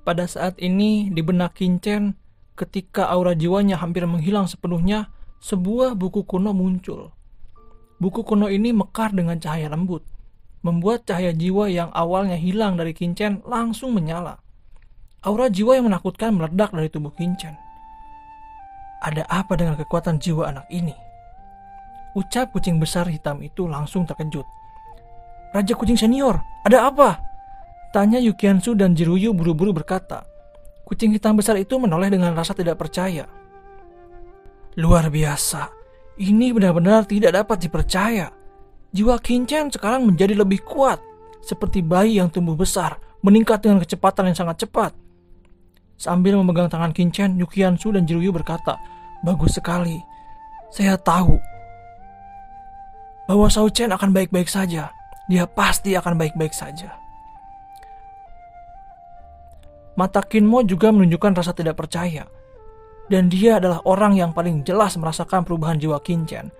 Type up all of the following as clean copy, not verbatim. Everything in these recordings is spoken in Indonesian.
Pada saat ini di benak Kincen, ketika aura jiwanya hampir menghilang sepenuhnya, sebuah buku kuno muncul. Buku kuno ini mekar dengan cahaya lembut, membuat cahaya jiwa yang awalnya hilang dari Kincen langsung menyala. Aura jiwa yang menakutkan meledak dari tubuh Kincen. Ada apa dengan kekuatan jiwa anak ini? Ucap kucing besar hitam itu langsung terkejut. Raja Kucing Senior, ada apa? Tanya Yukiansu dan Jiruyu buru-buru berkata. Kucing hitam besar itu menoleh dengan rasa tidak percaya. Luar biasa, ini benar-benar tidak dapat dipercaya. Jiwa Kincen sekarang menjadi lebih kuat, seperti bayi yang tumbuh besar, meningkat dengan kecepatan yang sangat cepat. Sambil memegang tangan Kincen, Yukiansu dan Jiruyu berkata, bagus sekali. Saya tahu bahwa Shao Chen akan baik-baik saja. Dia pasti akan baik-baik saja. Mata Kinmo juga menunjukkan rasa tidak percaya. Dan dia adalah orang yang paling jelas merasakan perubahan jiwa Kincen.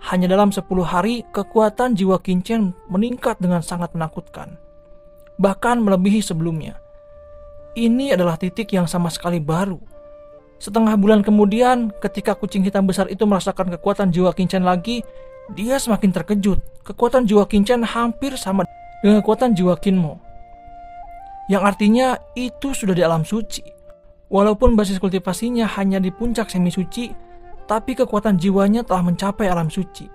Hanya dalam 10 hari, kekuatan jiwa Kincen meningkat dengan sangat menakutkan. Bahkan melebihi sebelumnya. Ini adalah titik yang sama sekali baru. Setengah bulan kemudian, ketika kucing hitam besar itu merasakan kekuatan jiwa Kincen lagi, dia semakin terkejut. Kekuatan jiwa Kincen hampir sama dengan kekuatan jiwa Kinmo. Yang artinya itu sudah di alam suci. Walaupun basis kultivasinya hanya di puncak semi suci, tapi kekuatan jiwanya telah mencapai alam suci.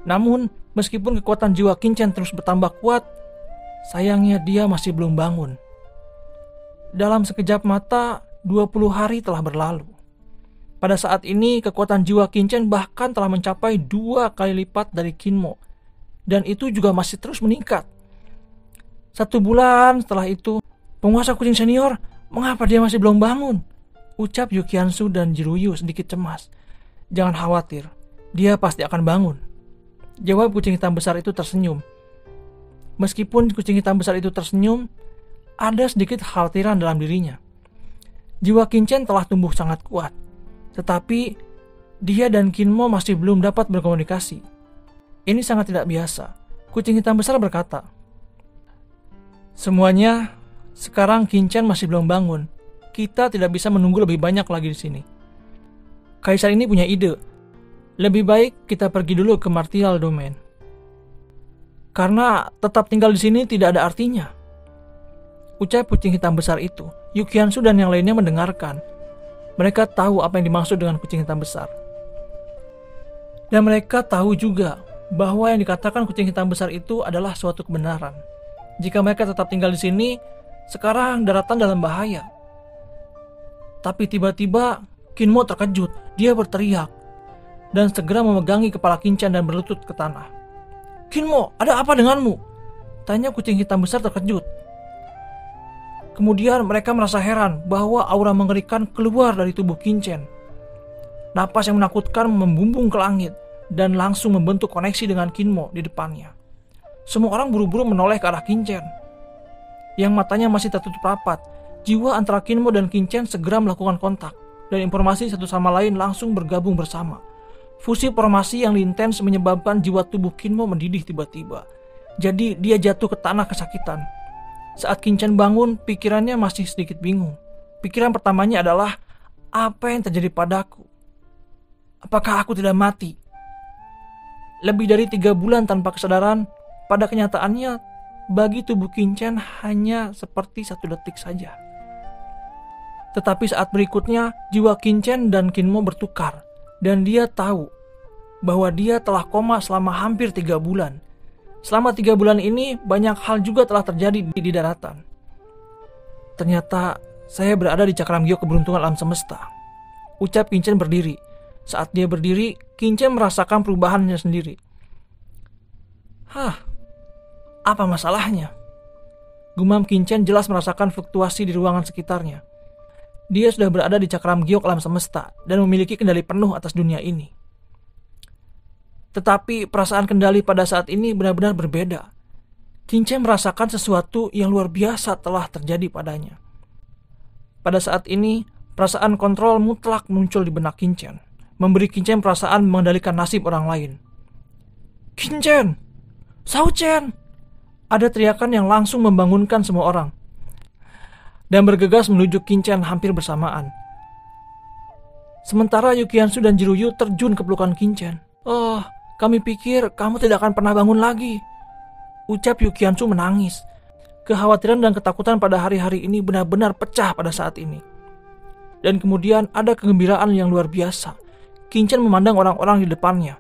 Namun, meskipun kekuatan jiwa Kincen terus bertambah kuat, sayangnya dia masih belum bangun. Dalam sekejap mata, 20 hari telah berlalu. Pada saat ini, kekuatan jiwa Kincen bahkan telah mencapai 2 kali lipat dari Kinmo. Dan itu juga masih terus meningkat. 1 bulan setelah itu, penguasa kucing senior, mengapa dia masih belum bangun? Ucap Yukiansu dan Jiruyu sedikit cemas. Jangan khawatir, dia pasti akan bangun. Jawab kucing hitam besar itu tersenyum. Meskipun kucing hitam besar itu tersenyum, ada sedikit kekhawatiran dalam dirinya. Jiwa Kincen telah tumbuh sangat kuat, tetapi dia dan Kinmo masih belum dapat berkomunikasi. Ini sangat tidak biasa. Kucing hitam besar berkata, semuanya, sekarang Kincen masih belum bangun. Kita tidak bisa menunggu lebih banyak lagi di sini. Kaisar ini punya ide. Lebih baik kita pergi dulu ke Martial Domain. Karena tetap tinggal di sini tidak ada artinya. Ucap kucing hitam besar itu. Yukiansu dan yang lainnya mendengarkan. Mereka tahu apa yang dimaksud dengan kucing hitam besar. Dan mereka tahu juga bahwa yang dikatakan kucing hitam besar itu adalah suatu kebenaran. Jika mereka tetap tinggal di sini, sekarang daratan dalam bahaya. Tapi tiba-tiba Kinmo terkejut. Dia berteriak dan segera memegangi kepala Kincen dan berlutut ke tanah. Kinmo, ada apa denganmu? Tanya kucing hitam besar terkejut. Kemudian mereka merasa heran bahwa aura mengerikan keluar dari tubuh Kincen. Napas yang menakutkan membumbung ke langit dan langsung membentuk koneksi dengan Kinmo di depannya. Semua orang buru-buru menoleh ke arah Kincen, yang matanya masih tertutup rapat. Jiwa antara Kinmo dan Kincen segera melakukan kontak, dan informasi satu sama lain langsung bergabung bersama. Fusi formasi yang intens menyebabkan jiwa tubuh Kinmo mendidih tiba-tiba. Jadi dia jatuh ke tanah kesakitan. Saat Kincen bangun, pikirannya masih sedikit bingung. Pikiran pertamanya adalah, apa yang terjadi padaku? Apakah aku tidak mati? Lebih dari 3 bulan tanpa kesadaran, pada kenyataannya, bagi tubuh Kincen hanya seperti 1 detik saja. Tetapi saat berikutnya, jiwa Kincen dan Kinmo bertukar. Dan dia tahu bahwa dia telah koma selama hampir 3 bulan. Selama 3 bulan ini, banyak hal juga telah terjadi di daratan. Ternyata, saya berada di cakram giok keberuntungan alam semesta. Ucap Kincen berdiri. Saat dia berdiri, Kincen merasakan perubahannya sendiri. Apa masalahnya? Gumam Kincen jelas merasakan fluktuasi di ruangan sekitarnya. Dia sudah berada di cakram giok alam semesta dan memiliki kendali penuh atas dunia ini. Tetapi perasaan kendali pada saat ini benar-benar berbeda. Kincen merasakan sesuatu yang luar biasa telah terjadi padanya. Pada saat ini, perasaan kontrol mutlak muncul di benak Kincen, memberi Kincen perasaan mengendalikan nasib orang lain. Kincen! Shao Chen! Ada teriakan yang langsung membangunkan semua orang. dan bergegas menuju Qinchen hampir bersamaan. Sementara Yukiansu dan Jiruyu terjun ke pelukan Qinchen. "Oh, kami pikir kamu tidak akan pernah bangun lagi," ucap Yukiansu menangis. Kekhawatiran dan ketakutan pada hari-hari ini benar-benar pecah pada saat ini. Dan kemudian ada kegembiraan yang luar biasa. Qinchen memandang orang-orang di depannya.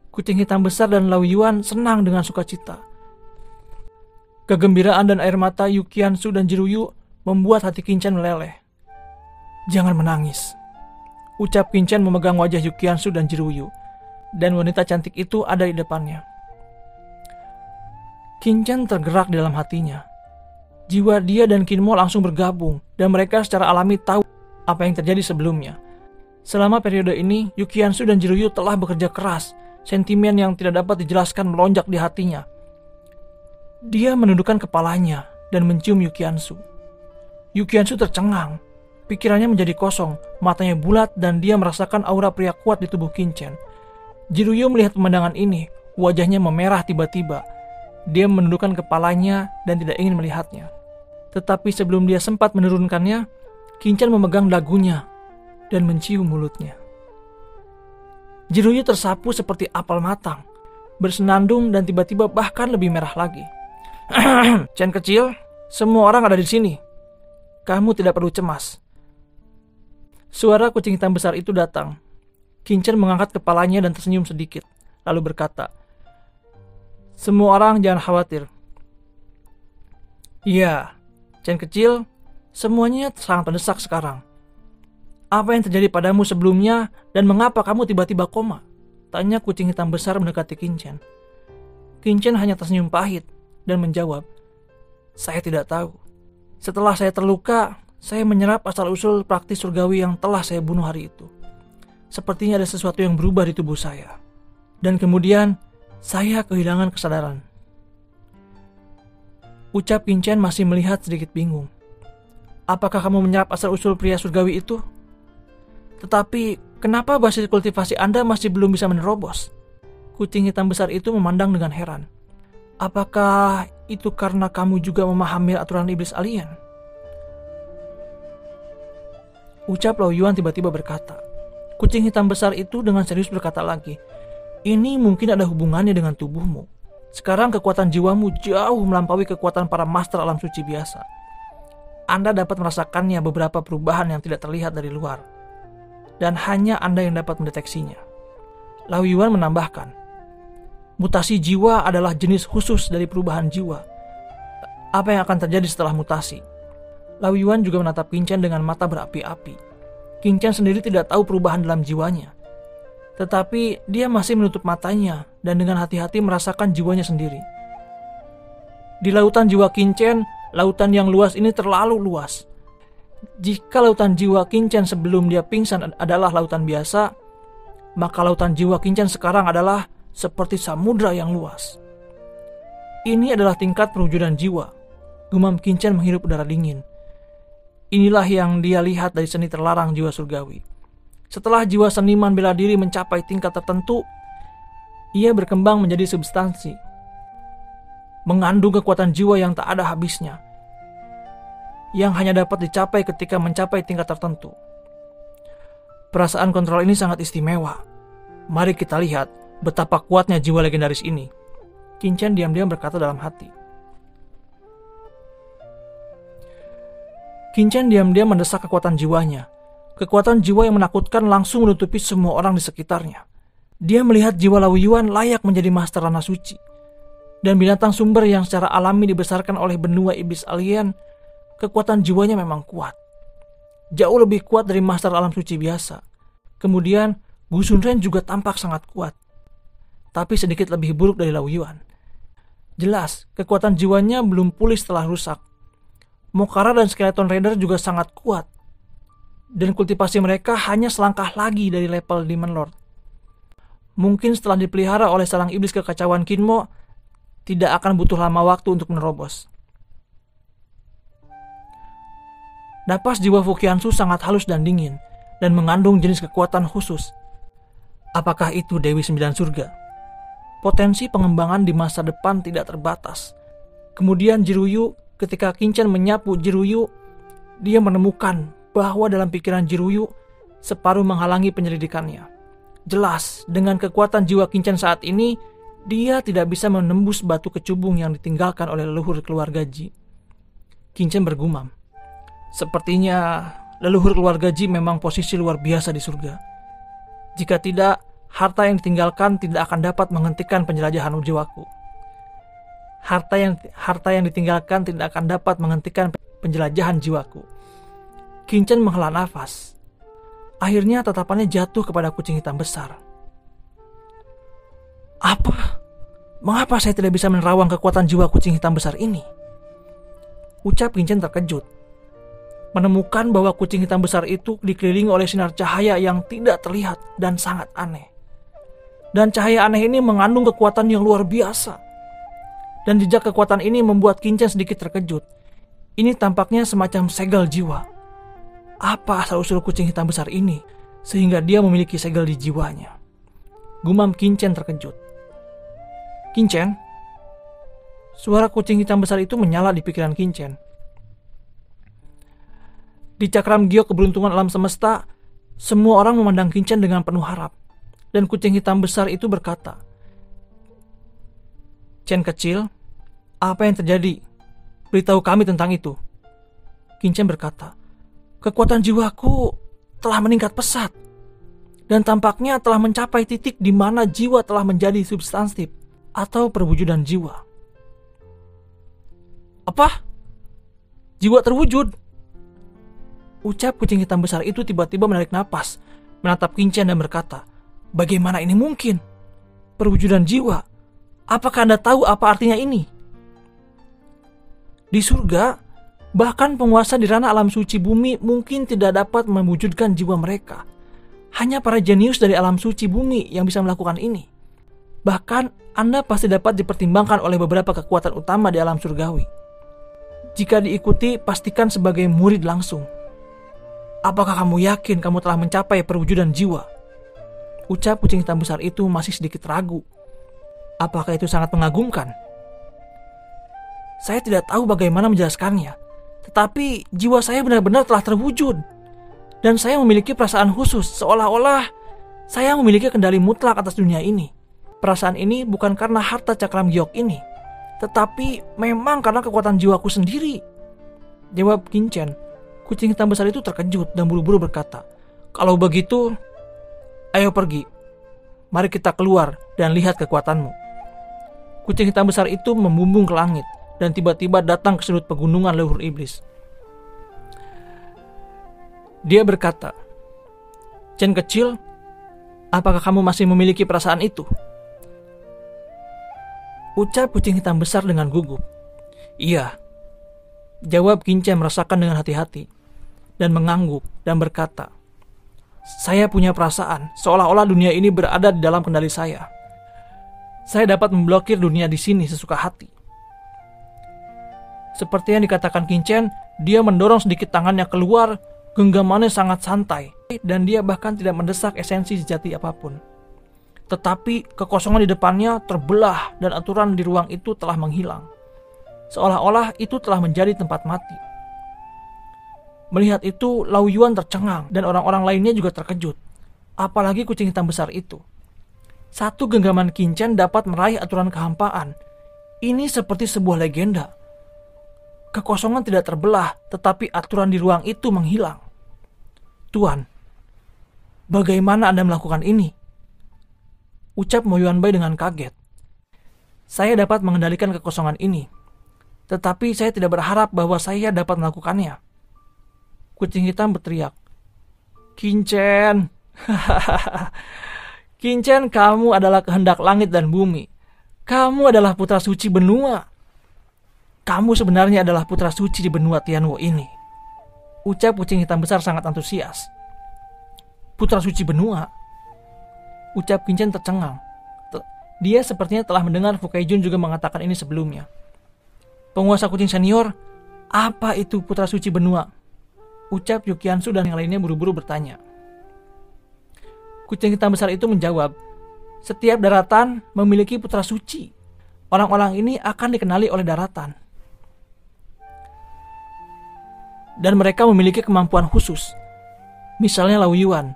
Kucing hitam besar dan Lao Yuan senang dengan sukacita. Kegembiraan dan air mata Yukiansu dan Jiruyu membuat hati Qinchen meleleh. "Jangan menangis," ucap Qinchen memegang wajah Yukiansu dan Jiruyu. Dan wanita cantik itu ada di depannya. Qinchen tergerak di dalam hatinya. Jiwa dia dan Kinmo langsung bergabung, dan mereka secara alami tahu apa yang terjadi sebelumnya. Selama periode ini, Yukiansu dan Jiruyu telah bekerja keras. Sentimen yang tidak dapat dijelaskan melonjak di hatinya. Dia menundukkan kepalanya dan mencium Yukiansu. Yukiansu tercengang. Pikirannya menjadi kosong, matanya bulat, dan dia merasakan aura pria kuat di tubuh Qinchen. Jiruyu melihat pemandangan ini, wajahnya memerah tiba-tiba. Dia menundukkan kepalanya dan tidak ingin melihatnya. Tetapi sebelum dia sempat menurunkannya, Qinchen memegang dagunya dan mencium mulutnya. Jiruyu tersapu seperti apel matang, bersenandung dan tiba-tiba bahkan lebih merah lagi. "Chen kecil, semua orang ada di sini. Kamu tidak perlu cemas." Suara kucing hitam besar itu datang. Qinchen mengangkat kepalanya dan tersenyum sedikit, lalu berkata, "Semua orang jangan khawatir. Iya, Chen kecil, semuanya sangat mendesak sekarang. Apa yang terjadi padamu sebelumnya dan mengapa kamu tiba-tiba koma?" tanya kucing hitam besar mendekati Qinchen. Qinchen hanya tersenyum pahit dan menjawab, "Saya tidak tahu. Setelah saya terluka, saya menyerap asal-usul praktis surgawi yang telah saya bunuh hari itu. Sepertinya ada sesuatu yang berubah di tubuh saya. Dan kemudian, saya kehilangan kesadaran." Ucap Qinchen masih melihat sedikit bingung. "Apakah kamu menyerap asal-usul pria surgawi itu? Tetapi, kenapa basis kultivasi Anda masih belum bisa menerobos?" Kucing hitam besar itu memandang dengan heran. "Apakah itu karena kamu juga memahami aturan iblis alien?" Ucap Lao Yuan tiba-tiba berkata. Kucing hitam besar itu dengan serius berkata lagi, "Ini mungkin ada hubungannya dengan tubuhmu. Sekarang kekuatan jiwamu jauh melampaui kekuatan para master alam suci biasa. Anda dapat merasakannya beberapa perubahan yang tidak terlihat dari luar. Dan hanya Anda yang dapat mendeteksinya." Lao Yuan menambahkan, "Mutasi jiwa adalah jenis khusus dari perubahan jiwa. Apa yang akan terjadi setelah mutasi?" Lao Yuan juga menatap Qinchen dengan mata berapi-api. Qinchen sendiri tidak tahu perubahan dalam jiwanya. Tetapi dia masih menutup matanya dan dengan hati-hati merasakan jiwanya sendiri. Di lautan jiwa Qinchen, lautan yang luas ini terlalu luas. Jika lautan jiwa Qinchen sebelum dia pingsan adalah lautan biasa, maka lautan jiwa Qinchen sekarang adalah seperti samudra yang luas. Ini adalah tingkat perwujudan jiwa. Gumam Qinchen menghirup udara dingin. Inilah yang dia lihat dari seni terlarang jiwa surgawi. Setelah jiwa seniman bela diri mencapai tingkat tertentu, ia berkembang menjadi substansi, mengandung kekuatan jiwa yang tak ada habisnya, yang hanya dapat dicapai ketika mencapai tingkat tertentu. Perasaan kontrol ini sangat istimewa. Mari kita lihat betapa kuatnya jiwa legendaris ini. Qinchen diam-diam berkata dalam hati. Qinchen diam-diam mendesak kekuatan jiwanya. Kekuatan jiwa yang menakutkan langsung menutupi semua orang di sekitarnya. Dia melihat jiwa Lao Yuan layak menjadi master ranah suci. Dan binatang sumber yang secara alami dibesarkan oleh benua iblis alien, kekuatan jiwanya memang kuat. Jauh lebih kuat dari master alam suci biasa. Kemudian, Gu Xunren juga tampak sangat kuat. Tapi sedikit lebih buruk dari Lao Yuan. Jelas, kekuatan jiwanya belum pulih setelah rusak. Mokara dan Skeleton Rider juga sangat kuat. Dan kultivasi mereka hanya selangkah lagi dari level Demon Lord. Mungkin setelah dipelihara oleh sarang iblis kekacauan Kinmo, tidak akan butuh lama waktu untuk menerobos. Napas jiwa Fukiansu sangat halus dan dingin, dan mengandung jenis kekuatan khusus. Apakah itu Dewi Sembilan Surga? Potensi pengembangan di masa depan tidak terbatas. Kemudian Jiruyu, ketika Qinchen menyapu Jiruyu, dia menemukan bahwa dalam pikiran Jiruyu, separuh menghalangi penyelidikannya. Jelas, dengan kekuatan jiwa Kincen saat ini, dia tidak bisa menembus batu kecubung yang ditinggalkan oleh leluhur keluarga Ji. Kincen bergumam, sepertinya leluhur keluarga Ji memang posisi luar biasa di surga. Jika tidak, harta yang ditinggalkan tidak akan dapat menghentikan penjelajahan jiwaku. Harta yang ditinggalkan tidak akan dapat menghentikan penjelajahan jiwaku. Kincen menghela nafas. Akhirnya tatapannya jatuh kepada kucing hitam besar. Apa? Mengapa saya tidak bisa menerawang kekuatan jiwa kucing hitam besar ini? Ucap Kincen terkejut. Menemukan bahwa kucing hitam besar itu dikelilingi oleh sinar cahaya yang tidak terlihat dan sangat aneh. Dan cahaya aneh ini mengandung kekuatan yang luar biasa. Dan jejak kekuatan ini membuat Kincen sedikit terkejut. Ini tampaknya semacam segel jiwa. Apa asal-usul kucing hitam besar ini sehingga dia memiliki segel di jiwanya? Gumam Kincen terkejut. Kincen? Suara kucing hitam besar itu menyala di pikiran Kincen. Di cakram giok keberuntungan alam semesta, semua orang memandang Kincen dengan penuh harap. Dan kucing hitam besar itu berkata, Chen kecil, apa yang terjadi? Beritahu kami tentang itu. Kincen berkata, kekuatan jiwaku telah meningkat pesat. Dan tampaknya telah mencapai titik di mana jiwa telah menjadi substansif atau perwujudan jiwa. Apa? Jiwa terwujud? Ucap kucing hitam besar itu tiba-tiba menarik napas, menatap Kincen dan berkata, bagaimana ini mungkin? Perwujudan jiwa? Apakah Anda tahu apa artinya ini? Di surga, bahkan penguasa di ranah alam suci bumi mungkin tidak dapat mewujudkan jiwa mereka. Hanya para jenius dari alam suci bumi yang bisa melakukan ini. Bahkan, Anda pasti dapat dipertimbangkan oleh beberapa kekuatan utama di alam surgawi. Jika diikuti, pastikan sebagai murid langsung. Apakah kamu yakin kamu telah mencapai perwujudan jiwa? Ucap kucing hitam besar itu masih sedikit ragu. Apakah itu sangat mengagumkan? Saya tidak tahu bagaimana menjelaskannya. Tetapi jiwa saya benar-benar telah terwujud. Dan saya memiliki perasaan khusus, seolah-olah saya memiliki kendali mutlak atas dunia ini. Perasaan ini bukan karena harta cakram giok ini, tetapi memang karena kekuatan jiwaku sendiri. Jawab Kincen. Kucing hitam besar itu terkejut dan buru-buru berkata, kalau begitu, ayo pergi. Mari kita keluar dan lihat kekuatanmu. Kucing hitam besar itu membumbung ke langit dan tiba-tiba datang ke sudut pegunungan leluhur iblis. Dia berkata, Chen kecil, apakah kamu masih memiliki perasaan itu? Ucap kucing hitam besar dengan gugup. Iya. Jawab Kincen merasakan dengan hati-hati dan mengangguk dan berkata, saya punya perasaan seolah-olah dunia ini berada di dalam kendali saya. Saya dapat memblokir dunia di sini sesuka hati. Seperti yang dikatakan Kincen, dia mendorong sedikit tangannya keluar, genggamannya sangat santai, dan dia bahkan tidak mendesak esensi sejati apapun. Tetapi kekosongan di depannya terbelah dan aturan di ruang itu telah menghilang. Seolah-olah itu telah menjadi tempat mati. Melihat itu, Lao Yuan tercengang dan orang-orang lainnya juga terkejut. Apalagi kucing hitam besar itu. Satu genggaman Kincen dapat meraih aturan kehampaan. Ini seperti sebuah legenda. Kekosongan tidak terbelah, tetapi aturan di ruang itu menghilang. Tuan, bagaimana Anda melakukan ini? Ucap Mo Yuanbai dengan kaget. Saya dapat mengendalikan kekosongan ini, tetapi saya tidak berharap bahwa saya dapat melakukannya. Kucing hitam berteriak, Kincen, Kincen, kamu adalah kehendak langit dan bumi. Kamu adalah putra suci benua. Kamu sebenarnya adalah putra suci di benua Tianwo ini. Ucap kucing hitam besar sangat antusias. Putra suci benua? Ucap Kincen tercengang. Dia sepertinya telah mendengar Fu Kaijun juga mengatakan ini sebelumnya. Penguasa kucing senior, apa itu putra suci benua? Ucap Yukiansu dan yang lainnya buru-buru bertanya. Kucing hitam besar itu menjawab, setiap daratan memiliki putra suci. Orang-orang ini akan dikenali oleh daratan. dan mereka memiliki kemampuan khusus. Misalnya Lao Yuan.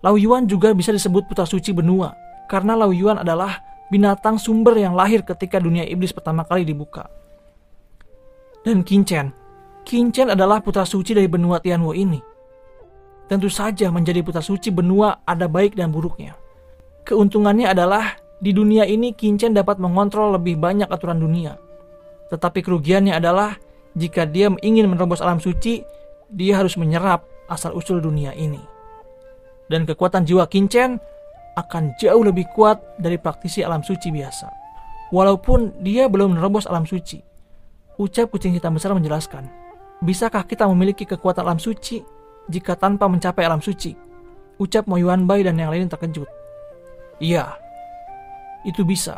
Lao Yuan juga bisa disebut putra suci benua, karena Lao Yuan adalah binatang sumber yang lahir ketika dunia iblis pertama kali dibuka. Dan Qin Chen adalah putra suci dari benua Tianwu ini. Tentu saja menjadi putra suci benua ada baik dan buruknya. Keuntungannya adalah di dunia ini Qin Chen dapat mengontrol lebih banyak aturan dunia. Tetapi kerugiannya adalah jika dia ingin menerobos alam suci, dia harus menyerap asal-usul dunia ini. Dan kekuatan jiwa Qin Chen akan jauh lebih kuat dari praktisi alam suci biasa. Walaupun dia belum menerobos alam suci. Ucap kucing hitam besar menjelaskan, bisakah kita memiliki kekuatan alam suci jika tanpa mencapai alam suci? Ucap Mo Yuanbai dan yang lain terkejut. Iya, itu bisa.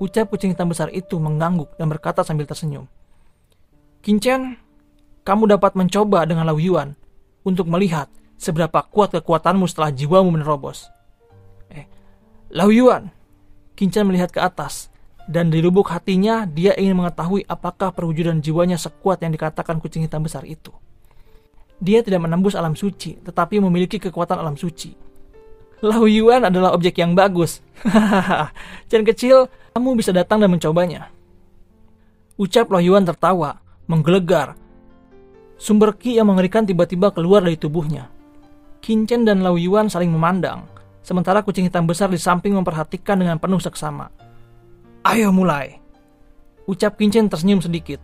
Ucap kucing hitam besar itu mengangguk dan berkata sambil tersenyum. Qin Chen, kamu dapat mencoba dengan Lao Yuan untuk melihat seberapa kuat kekuatanmu setelah jiwamu menerobos. Lao Yuan. Qin Chen melihat ke atas, dan di lubuk hatinya dia ingin mengetahui apakah perwujudan jiwanya sekuat yang dikatakan kucing hitam besar itu. Dia tidak menembus alam suci, tetapi memiliki kekuatan alam suci. Lao Yuan adalah objek yang bagus. Chen kecil, kamu bisa datang dan mencobanya. Ucap Lao Yuan tertawa, menggelegar. Sumber ki yang mengerikan tiba-tiba keluar dari tubuhnya. Qin Chen dan Lao Yuan saling memandang, sementara kucing hitam besar di samping memperhatikan dengan penuh seksama. Ayo mulai. Ucap Qin Chen tersenyum sedikit.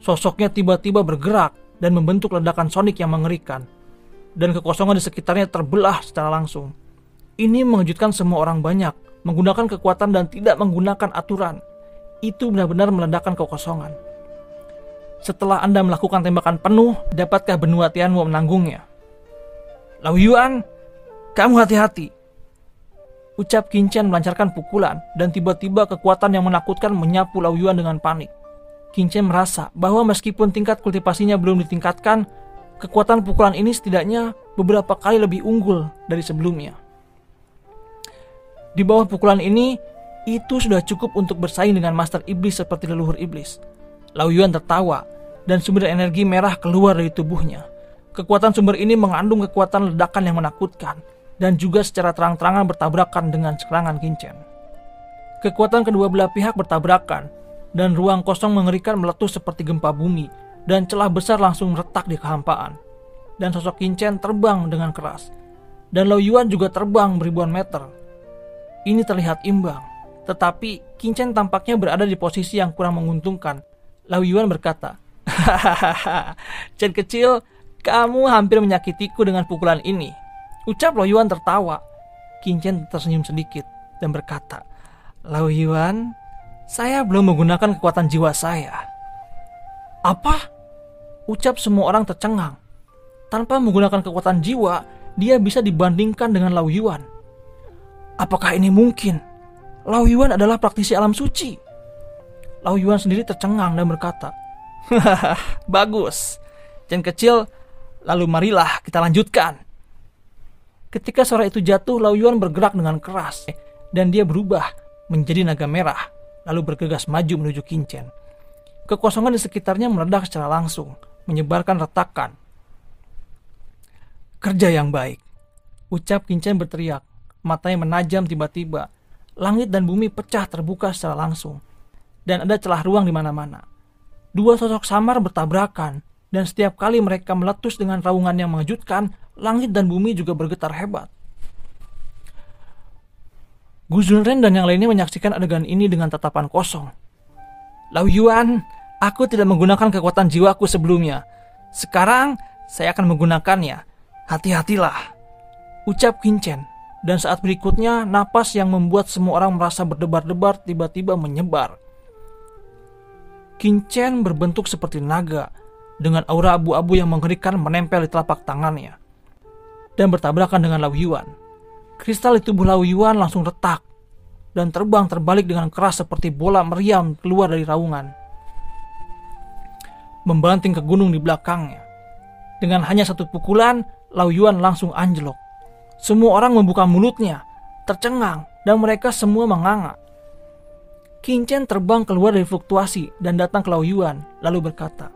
Sosoknya tiba-tiba bergerak dan membentuk ledakan sonik yang mengerikan. Dan kekosongan di sekitarnya terbelah secara langsung. Ini mengejutkan semua orang banyak, menggunakan kekuatan dan tidak menggunakan aturan. Itu benar-benar meledakkan kekosongan. Setelah Anda melakukan tembakan penuh, dapatkah benua Tianwu menanggungnya? Lao Yuan, kamu hati-hati. Ucap Qin Chen melancarkan pukulan, dan tiba-tiba kekuatan yang menakutkan menyapu Lao Yuan dengan panik. Qin Chen merasa bahwa meskipun tingkat kultivasinya belum ditingkatkan, kekuatan pukulan ini setidaknya beberapa kali lebih unggul dari sebelumnya. Di bawah pukulan ini, itu sudah cukup untuk bersaing dengan Master Iblis seperti leluhur iblis. Lao Yuan tertawa, dan sumber energi merah keluar dari tubuhnya. Kekuatan sumber ini mengandung kekuatan ledakan yang menakutkan, dan juga secara terang-terangan bertabrakan dengan serangan Qin Chen. Kekuatan kedua belah pihak bertabrakan, dan ruang kosong mengerikan meletus seperti gempa bumi, dan celah besar langsung retak di kehampaan. Dan sosok Qin Chen terbang dengan keras, dan Lao Yuan juga terbang beribuan meter. Ini terlihat imbang, tetapi Qin Chen tampaknya berada di posisi yang kurang menguntungkan. Lao Yuan berkata, "Hahaha, Chen kecil, kamu hampir menyakitiku dengan pukulan ini." Ucap Lao Yuan tertawa. Qin Chen tersenyum sedikit dan berkata, "Lao Yuan, saya belum menggunakan kekuatan jiwa saya." Apa? Ucap semua orang tercengang. Tanpa menggunakan kekuatan jiwa, dia bisa dibandingkan dengan Lao Yuan. Apakah ini mungkin? Lao Yuan adalah praktisi alam suci. Lao Yuan sendiri tercengang dan berkata, "Hahaha, bagus. Chen kecil, lalu marilah kita lanjutkan." Ketika suara itu jatuh, Lao Yuan bergerak dengan keras, dan dia berubah menjadi naga merah, lalu bergegas maju menuju Qin Chen. Kekosongan di sekitarnya meledak secara langsung, menyebarkan retakan. "Kerja yang baik," ucap Qin Chen berteriak, matanya menajam tiba-tiba. Langit dan bumi pecah terbuka secara langsung, dan ada celah ruang di mana-mana. Dua sosok samar bertabrakan, dan setiap kali mereka meletus dengan raungan yang mengejutkan, langit dan bumi juga bergetar hebat. Gu Zunren dan yang lainnya menyaksikan adegan ini dengan tatapan kosong. "Lao Yuan, aku tidak menggunakan kekuatan jiwaku sebelumnya. Sekarang, saya akan menggunakannya. Hati-hatilah," ucap Qin Chen. Dan saat berikutnya, napas yang membuat semua orang merasa berdebar-debar tiba-tiba menyebar. Qin Chen berbentuk seperti naga, dengan aura abu-abu yang mengerikan menempel di telapak tangannya, dan bertabrakan dengan Lao Yuan. Kristal di tubuh Lao Yuan langsung retak, dan terbang terbalik dengan keras seperti bola meriam keluar dari raungan, membanting ke gunung di belakangnya. Dengan hanya satu pukulan, Lao Yuan langsung anjlok. Semua orang membuka mulutnya, tercengang, dan mereka semua menganga. Qin Chen terbang keluar dari fluktuasi dan datang ke Lao Yuan, lalu berkata,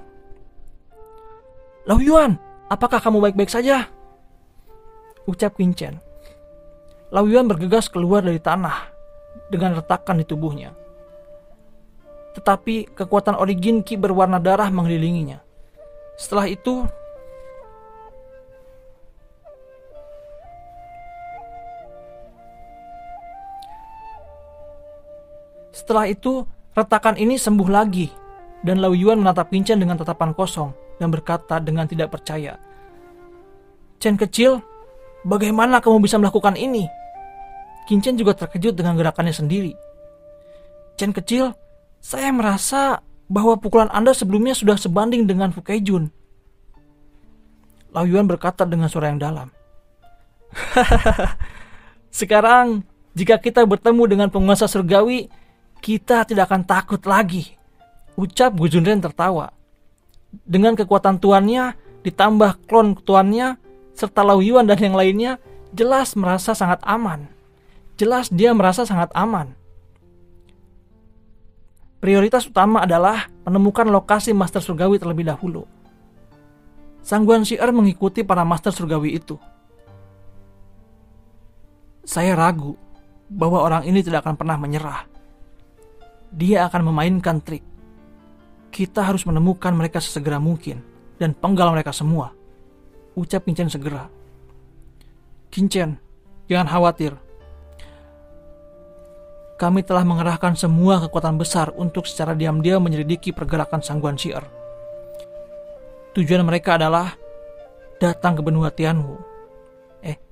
Lao Yuan, apakah kamu baik-baik saja? Ucap Qin Chen. Lao Yuan bergegas keluar dari tanah dengan retakan di tubuhnya. Tetapi kekuatan origin Qi berwarna darah mengelilinginya. Setelah itu, retakan ini sembuh lagi, dan Lao Yuan menatap Qin Chen dengan tatapan kosong dan berkata dengan tidak percaya, "Chen kecil, bagaimana kamu bisa melakukan ini?" Qin Chen juga terkejut dengan gerakannya sendiri. "Chen kecil, saya merasa bahwa pukulan Anda sebelumnya sudah sebanding dengan Fu Keijun." Lao Yuan berkata dengan suara yang dalam. "Sekarang, jika kita bertemu dengan penguasa surgawi, kita tidak akan takut lagi," ucap Gu Junren tertawa. Dengan kekuatan tuannya, ditambah klon tuannya, serta Lao Yuan dan yang lainnya, jelas dia merasa sangat aman. Prioritas utama adalah menemukan lokasi Master Surgawi terlebih dahulu. Sang Guanxi mengikuti para Master Surgawi itu. Saya ragu bahwa orang ini tidak akan pernah menyerah. Dia akan memainkan trik. Kita harus menemukan mereka sesegera mungkin dan penggal mereka semua, ucap Qin Chen segera. "Qin Chen, jangan khawatir. Kami telah mengerahkan semua kekuatan besar untuk secara diam-diam menyelidiki pergerakan Sang Guanxi. Tujuan mereka adalah datang ke benua Tianwu.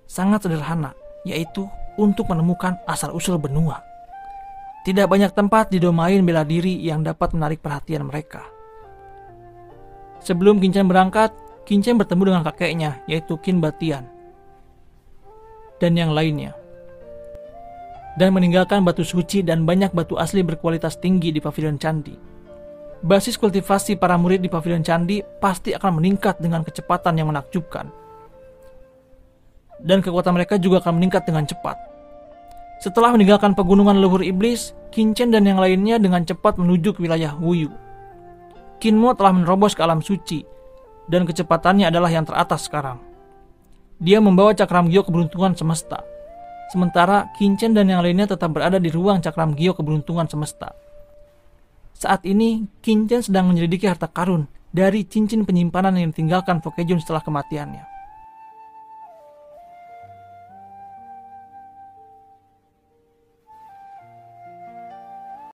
Sangat sederhana, yaitu untuk menemukan asal-usul benua. Tidak banyak tempat di domain bela diri yang dapat menarik perhatian mereka." Sebelum Qin Chen berangkat, Qin Chen bertemu dengan kakeknya, yaitu Qin Batian, dan yang lainnya, dan meninggalkan batu suci dan banyak batu asli berkualitas tinggi di pavilion candi. Basis kultivasi para murid di pavilion candi pasti akan meningkat dengan kecepatan yang menakjubkan. Dan kekuatan mereka juga akan meningkat dengan cepat. Setelah meninggalkan pegunungan leluhur iblis, Qin Chen dan yang lainnya dengan cepat menuju ke wilayah Wuyu. Qin Mo telah menerobos ke alam suci, dan kecepatannya adalah yang teratas sekarang. Dia membawa cakram Gyo keberuntungan semesta. Sementara Qin Chen dan yang lainnya tetap berada di ruang cakram Gyo keberuntungan semesta. Saat ini, Qin Chen sedang menyelidiki harta karun dari cincin penyimpanan yang ditinggalkan Fu Keijun setelah kematiannya.